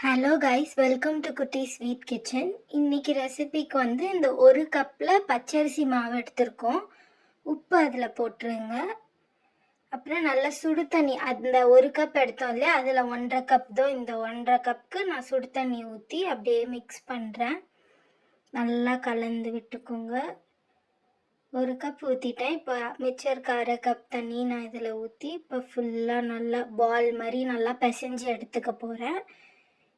Hello guys, welcome to குட்டி sweet kitchen. இன்னைக்கு ரெசிபிக்கு வந்து இந்த ஒரு கப்பில் பச்சரிசி மாவு எடுத்திருக்கோம். உப்பு அதில் போட்டுருங்க. அப்புறம் நல்லா சுடு தண்ணி, அந்த ஒரு கப் எடுத்தோம் இல்லையா, அதில் 1.5 கப் தான். இந்த 1.5 கப்புக்கு நான் சுடு தண்ணி ஊற்றி அப்படியே மிக்ஸ் பண்ணுறேன். நல்லா கலந்து விட்டுக்கோங்க. ஒரு கப் ஊற்றிட்டேன். இப்போ மிச்சம் இருக்க 1/2 கப் தண்ணி நான் இதில் ஊற்றி இப்போ ஃபுல்லாக நல்லா பால் மாதிரி நல்லா பிசைஞ்சு எடுத்துக்க போகிறேன்.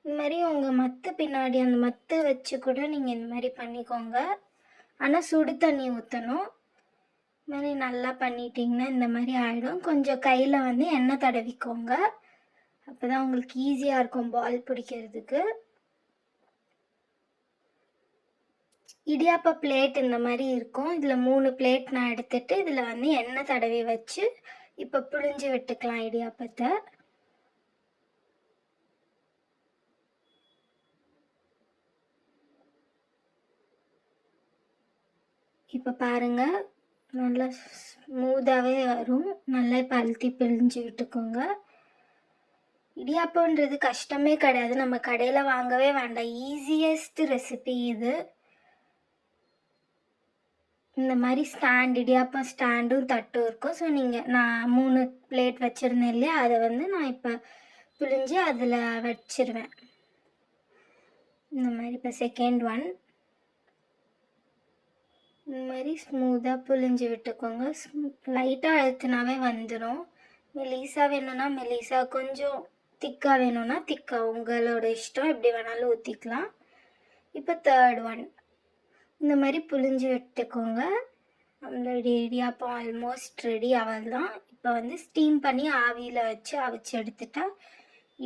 இந்த மாதிரி உங்கள் மத்து பின்னாடி அந்த மத்து வச்சு கூட நீங்கள் இந்த மாதிரி பண்ணிக்கோங்க. ஆனால் சுடு தண்ணி ஊற்றணும். இந்த மாதிரி நல்லா பண்ணிட்டீங்கன்னா இந்த மாதிரி ஆகிடும். கொஞ்சம் கையில் வந்து எண்ணெய் தடவிக்கோங்க. அப்போ தான் உங்களுக்கு ஈஸியாக இருக்கும் பால் பிடிக்கிறதுக்கு. இடியாப்ப பிளேட் இந்த மாதிரி இருக்கும். இதில் 3 பிளேட் நான் எடுத்துகிட்டு இதில் வந்து எண்ணெய் தடவி வச்சு இப்போ புழிஞ்சு விட்டுக்கலாம் இடியாப்பத்தை. இப்போ பாருங்கள், நல்லா ஸ்மூத்தாகவே வரும். நல்லா இப்போ அழுத்தி பிழிஞ்சு விட்டுக்கோங்க. இடியாப்பன்றது கஷ்டமே கிடையாது, நம்ம கடையில் வாங்கவே வேண்டாம். ஈஸியஸ்ட் ரெசிபி இது. இந்த மாதிரி இடியாப்பம் ஸ்டாண்டும் தட்டும் இருக்கும். ஸோ நான் 3 பிளேட் வச்சுருந்தேன் இல்லையா, அதை வந்து நான் இப்போ பிழிஞ்சு அதில் வச்சிருவேன். இந்த மாதிரி இப்போ செகண்ட் ஒன் இந்த மாதிரி ஸ்மூத்தாக புழிஞ்சு விட்டுக்கோங்க. லைட்டாக அழுத்தினாவே வந்துடும். மெலிசா வேணும்னா மெலிசா, கொஞ்சம் திக்காக வேணும்னா திக்காக, உங்களோட இஷ்டம், எப்படி வேணாலும் ஊற்றிக்கலாம். இப்போ தேர்ட் ஒன் இந்த மாதிரி புழிஞ்சு விட்டுக்கோங்க. நம்மளோட இடியாப்பம் ஆல்மோஸ்ட் ரெடி. அவள் தான் இப்போ வந்து ஸ்டீம் பண்ணி ஆவியில் வச்சு அவிச்சு எடுத்துட்டா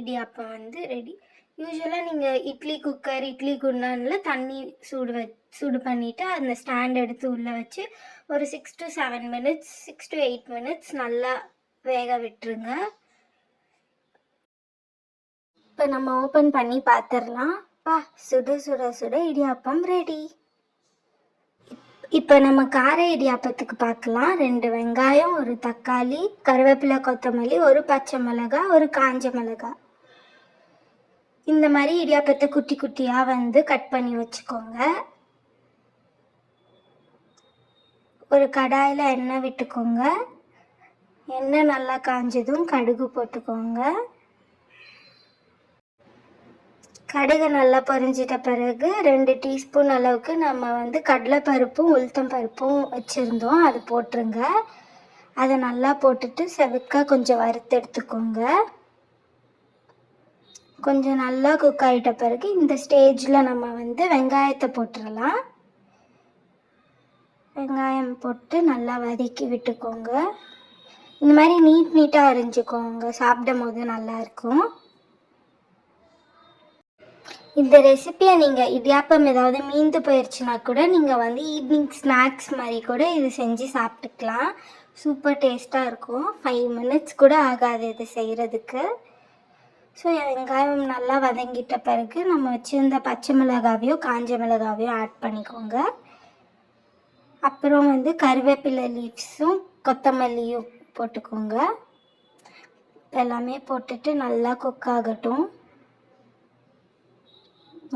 இடியாப்பம் வந்து ரெடி. யூஸ்வலாக நீங்கள் இட்லி குக்கர், இட்லி குண்டானில் தண்ணி சூடு பண்ணிவிட்டு அந்த ஸ்டாண்ட் எடுத்து உள்ளே வச்சு ஒரு 6 to 7 minutes, 6 to 8 minutes நல்லா வேக விட்டுருங்க. இப்போ நம்ம ஓப்பன் பண்ணி பார்த்துடலாம். சுட சுட சுட இடியாப்பம் ரெடி. இப்போ நம்ம கார இடியாப்பத்துக்கு பார்க்கலாம். 2 வெங்காயம், 1 தக்காளி, கருவேப்பிலை, கொத்தமல்லி, 1 பச்சை மிளகாய், 1 காஞ்ச மிளகாய். இந்த மாதிரி இடியாப்பத்தை குட்டி குட்டியாக வந்து கட் பண்ணி வச்சுக்கோங்க. ஒரு கடாயில் எண்ணெய் விட்டுக்கோங்க. எண்ணெய் நல்லா காஞ்சதும் கடுகு போட்டுக்கோங்க. கடுகு நல்லா பொரிஞ்சிட்ட பிறகு 2 டீஸ்பூன் அளவுக்கு நம்ம வந்து கடலைப்பருப்பும் உளுத்தம் பருப்பும் வச்சுருந்தோம், அது போட்டுருங்க. அதை நல்லா போட்டுட்டு செவக்க கொஞ்சம் வறுத்து எடுத்துக்கோங்க. கொஞ்சம் நல்லா குக் ஆகிட்ட பிறகு இந்த ஸ்டேஜில் நம்ம வந்து வெங்காயத்தை போட்டுடலாம். வெங்காயம் போட்டு நல்லா வதக்கி விட்டுக்கோங்க. இந்த மாதிரி நீட்டாக அரிஞ்சுக்கோங்க, சாப்பிடும் போது நல்லாயிருக்கும். இந்த ரெசிபியை நீங்கள் இடியாப்பம் ஏதாவது மீந்து போயிடுச்சுன்னா கூட நீங்கள் வந்து ஈவினிங் ஸ்நாக்ஸ் மாதிரி கூட இது செஞ்சு சாப்பிட்டுக்கலாம். சூப்பர் டேஸ்ட்டாக இருக்கும். 5 minutes கூட ஆகாது இது செய்கிறதுக்கு. ஸோ வெங்காயம் நல்லா வதங்கிட்ட பிறகு நம்ம வச்சுருந்த பச்சை மிளகாவையோ காஞ்ச மிளகாவையோ ஆட் பண்ணிக்கோங்க. அப்புறம் வந்து கருவேப்பிலை லீவ்ஸும் கொத்தமல்லியும் போட்டுக்கோங்க. எல்லாமே போட்டுட்டு நல்லா குக் ஆகட்டும்.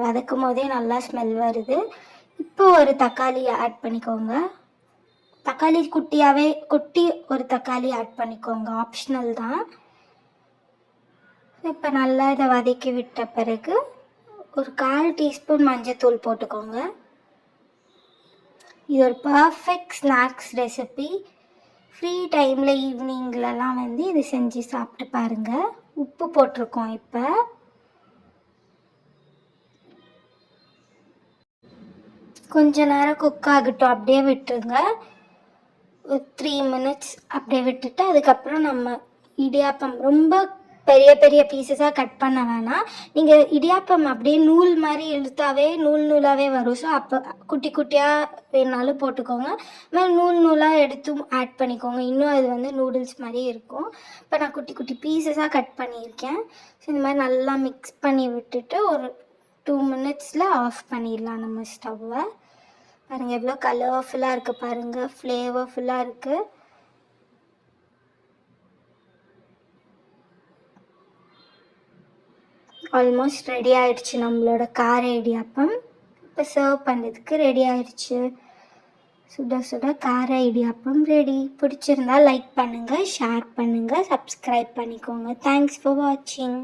வதக்கும் போதே நல்லா ஸ்மெல் வருது. இப்போ ஒரு தக்காளி ஆட் பண்ணிக்கோங்க. தக்காளி குட்டி ஒரு தக்காளி ஆட் பண்ணிக்கோங்க, ஆப்ஷனல் தான். இப்போ நல்லா இதை வதக்கி விட்ட பிறகு ஒரு 1/4 டீஸ்பூன் மஞ்சத்தூள் போட்டுக்கோங்க. இது ஒரு பர்ஃபெக்ட் ஸ்நாக்ஸ் ரெசிபி. ஃப்ரீ டைமில் ஈவினிங்லலாம் வந்து இது செஞ்சு சாப்பிட்டு பாருங்கள். உப்பு போட்டிருக்கோம். இப்போ கொஞ்ச நேரம் குக் ஆகட்டும், அப்படியே விட்டுருங்க. ஒரு 3 minutes அப்படியே விட்டுட்டு அதுக்கப்புறம் நம்ம இடியாப்பம் ரொம்ப பெரிய பெரிய பீசஸாக கட் பண்ண வேணாம். நீங்கள் இடியாப்பம் அப்படியே நூல் மாதிரி இழுத்தாவே நூலாகவே வரும். ஸோ அப்போ குட்டி குட்டியாக வேணாலும் போட்டுக்கோங்க. மாதிரி நூலாக எடுத்தும் ஆட் பண்ணிக்கோங்க. இன்னும் அது வந்து நூடுல்ஸ் மாதிரி இருக்கும். இப்போ நான் குட்டி குட்டி பீசஸாக கட் பண்ணியிருக்கேன். ஸோ இந்த மாதிரி நல்லா மிக்ஸ் பண்ணி விட்டுட்டு ஒரு 2 minutesல ஆஃப் பண்ணிடலாம் நம்ம ஸ்டவ்வை. பாருங்கள் எவ்வளோ கலர்ஃபுல்லாக இருக்குது, பாருங்கள் ஃப்ளேவர்ஃபுல்லாக இருக்குது. ஆல்மோஸ்ட் ரெடி ஆயிடுச்சு நம்மளோட கார இடியாப்பம். இப்போ சர்வ் பண்ணுறதுக்கு ரெடி ஆயிடுச்சு. சுட சுட கார இடியாப்பம் ரெடி. பிடிச்சிருந்தா லைக் பண்ணுங்கள், ஷேர் பண்ணுங்கள், சப்ஸ்கிரைப் பண்ணிக்கோங்க. தேங்க்ஸ் ஃபார் வாட்சிங்.